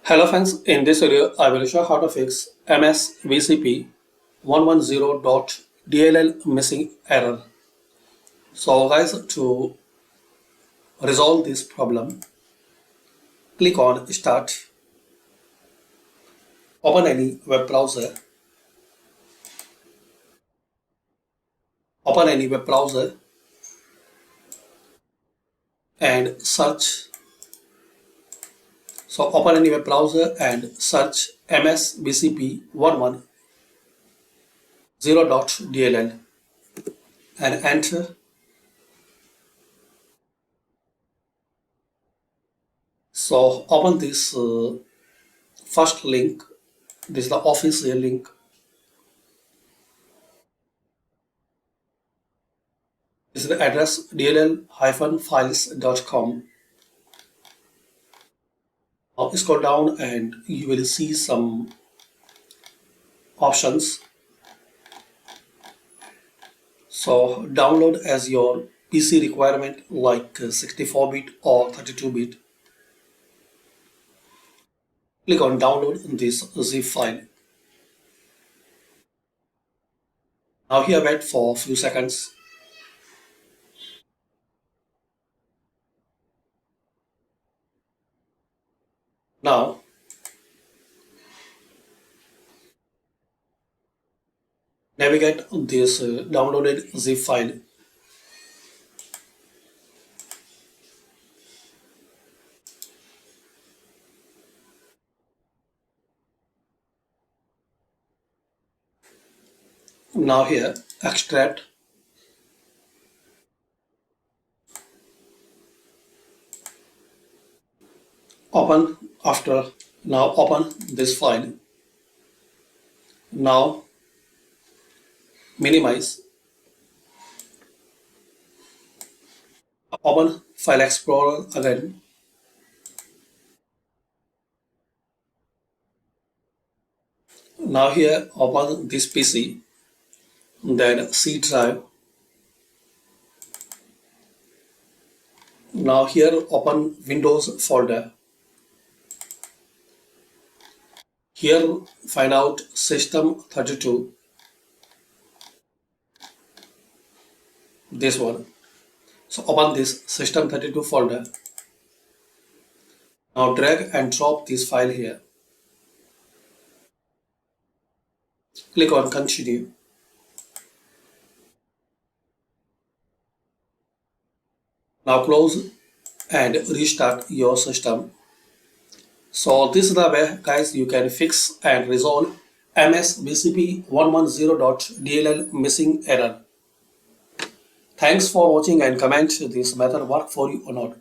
Hello friends, in this video I will show how to fix MSVCP110 dll missing error. So guys, to resolve this problem, click on Start, open any web browser, and search. So open any web browser and search MSVCP110.dll and enter. So open this first link. This is the official link. This is the address dll-files.com. Now scroll down and you will see some options. So download as your PC requirement, like 64-bit or 32-bit. Click on download this zip file. Now here wait for a few seconds. Now navigate this downloaded zip file. Now here extract. Open after. Now open this file. Now minimize. Open File Explorer again. Now here open this PC, then C drive. Now here open Windows folder. Here find out System32, this one. So open this System32 folder. Now drag and drop this file here. Click on Continue. Now close and restart your system. So this is the way, guys, you can fix and resolve MSVCP110.dll missing error. Thanks for watching and comment this method work for you or not.